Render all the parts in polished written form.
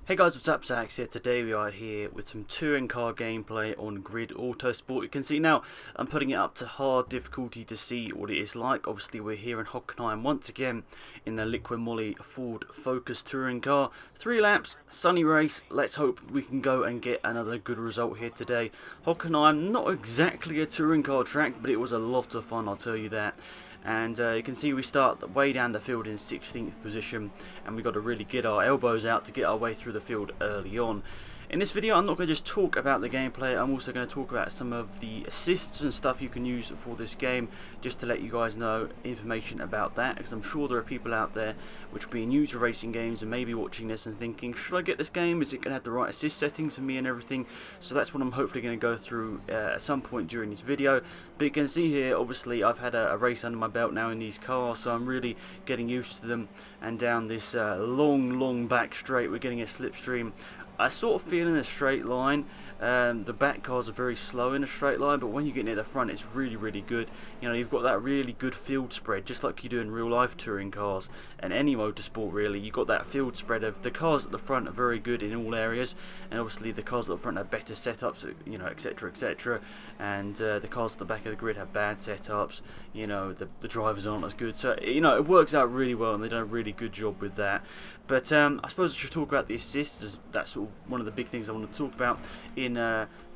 Hey guys, what's up? Zax here. Today we are here with some touring car gameplay on Grid Autosport. You can see now I'm putting it up to hard difficulty to see what it is like. Obviously we're here in Hockenheim once again in the Liquid Moly Ford Focus touring car. 3 laps, sunny race. Let's hope we can go and get another good result here today. Hockenheim, not exactly a touring car track, but it was a lot of fun, I'll tell you that. And you can see we start way down the field in 16th position, and we've got to really get our elbows out to get our way through the field early on. In this video I'm not going to just talk about the gameplay, I'm also going to talk about some of the assists and stuff you can use for this game, just to let you guys know information about that, because I'm sure there are people out there which are being new to racing games and maybe watching this and thinking, should I get this game, is it going to have the right assist settings for me and everything. So that's what I'm hopefully going to go through at some point during this video. But you can see here, obviously I've had a race under my belt now in these cars, so I'm really getting used to them, and down this long back straight we're getting a slipstream. I sort of feel in a straight line. The back cars are very slow in a straight line, but when you get near the front it's really good. You know, you've got that really good field spread, just like you do in real life touring cars and any motorsport really. You've got that field spread of the cars at the front are very good in all areas, and obviously the cars at the front have better setups, you know, etc, and the cars at the back of the grid have bad setups. You know, the drivers aren't as good, so you know it works out really well, and they've done a really good job with that. But I suppose I should talk about the assists, as that's sort of one of the big things I want to talk about in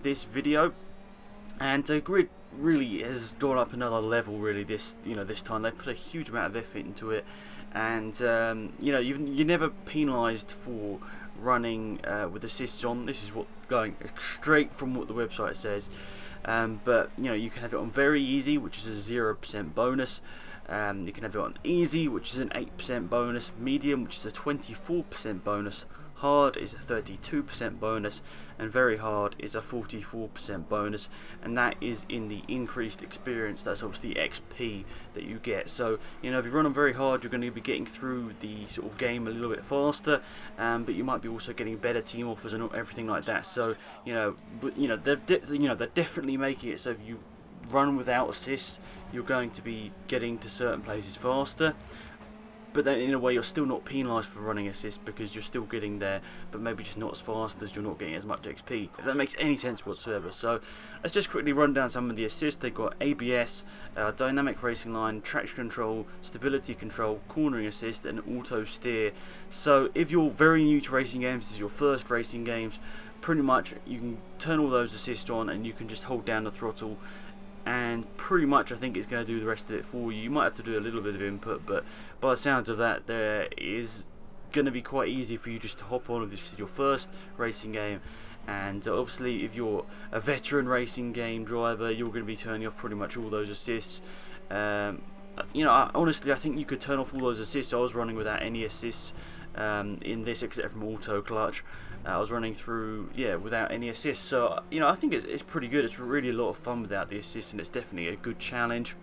this video. And Grid really has gone up another level really this time. They put a huge amount of effort into it, and you know, you're never penalised for running with assists on. This is what going straight from what the website says. But you know, you can have it on very easy, which is a 0% bonus. You can have it on easy, which is an 8% bonus, medium, which is a 24% bonus, hard is a 32% bonus, and very hard is a 44% bonus, and that is in the increased experience. That's obviously XP that you get. So you know, if you run on very hard, you're going to be getting through the sort of game a little bit faster, but you might be also getting better team offers and everything like that. So you know, they're definitely making it so if you run without assists, you're going to be getting to certain places faster, but then in a way you're still not penalised for running assists, because you're still getting there, but maybe just not as fast, as you're not getting as much XP, if that makes any sense whatsoever. So let's just quickly run down some of the assists. They've got ABS, dynamic racing line, traction control, stability control, cornering assist, and auto steer. So if you're very new to racing games, this is your first racing games, pretty much you can turn all those assists on and you can just hold down the throttle, and pretty much I think it's going to do the rest of it for you. You might have to do a little bit of input, but by the sounds of that, there is going to be quite easy for you just to hop on if this is your first racing game. And obviously if you're a veteran racing game driver, you're going to be turning off pretty much all those assists. You know, honestly I think you could turn off all those assists. I was running without any assists in this, except from auto clutch. I was running through, yeah, without any assists. So you know, I think it's pretty good. It's really a lot of fun without the assists, and it's definitely a good challenge.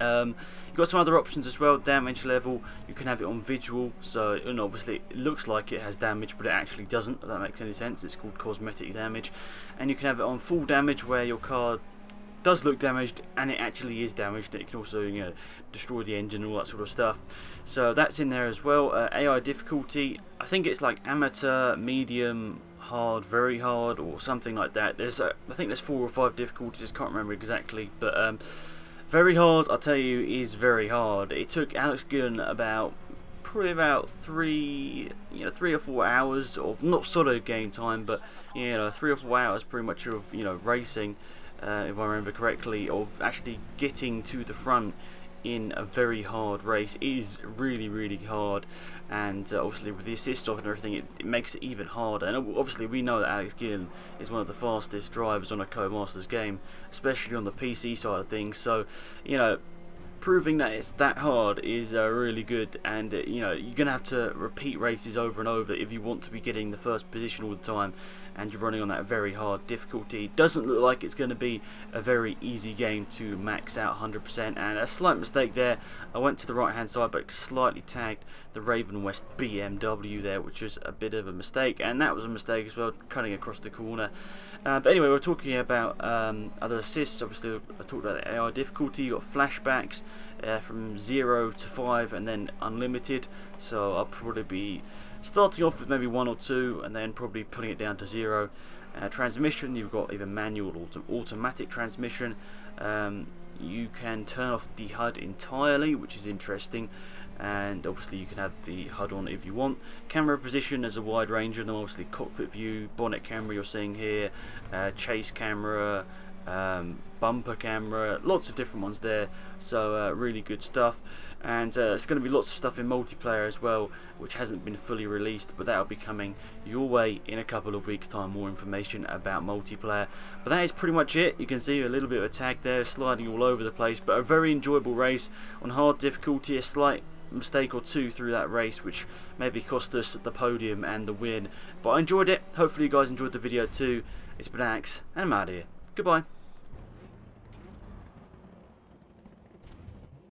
You've got some other options as well. Damage level, you can have it on visual, so and obviously it looks like it has damage, but it actually doesn't, if that makes any sense. It's called cosmetic damage. And you can have it on full damage, where your car does look damaged and it actually is damaged. It can also, you know, destroy the engine and all that sort of stuff. So that's in there as well. AI difficulty, I think it's like amateur, medium, hard, very hard, or something like that. There's I think there's 4 or 5 difficulties, I can't remember exactly, but very hard, I'll tell you, is very hard. It took Alex Gillen probably about 3 or 4 hours of not solid game time, but you know, 3 or 4 hours pretty much of, you know, racing, if I remember correctly, of actually getting to the front in a very hard race. It is really hard, and obviously with the assist off and everything, it makes it even harder. And obviously we know that Alex Gillen is one of the fastest drivers on a Co-Masters game, especially on the PC side of things. So you know, proving that it's that hard is really good, and you know, you're gonna have to repeat races over and over if you want to be getting the first position all the time, and you're running on that very hard difficulty. It doesn't look like it's going to be a very easy game to max out 100%, and a slight mistake there. I went to the right hand side but slightly tagged the Raven West BMW there, which was a bit of a mistake, and that was a mistake as well, cutting across the corner. But anyway, we're talking about other assists. Obviously I talked about the AI difficulty. You got flashbacks, from 0 to 5 and then unlimited. So I'll probably be starting off with maybe 1 or 2 and then probably putting it down to 0. Transmission, you've got either manual or automatic transmission. You can turn off the HUD entirely, which is interesting, and obviously you can have the HUD on if you want. Camera position, there's a wide range of them, obviously cockpit view, bonnet camera you're seeing here, chase camera, bumper camera, lots of different ones there, so really good stuff. And it's going to be lots of stuff in multiplayer as well, which hasn't been fully released, but that'll be coming your way in a couple of weeks time, more information about multiplayer. But that is pretty much it. You can see a little bit of a tag there sliding all over the place, but a very enjoyable race on hard difficulty. A slight mistake or two through that race which maybe cost us the podium and the win, but I enjoyed it. Hopefully you guys enjoyed the video too. It's been Axe and I'm out of here. Goodbye.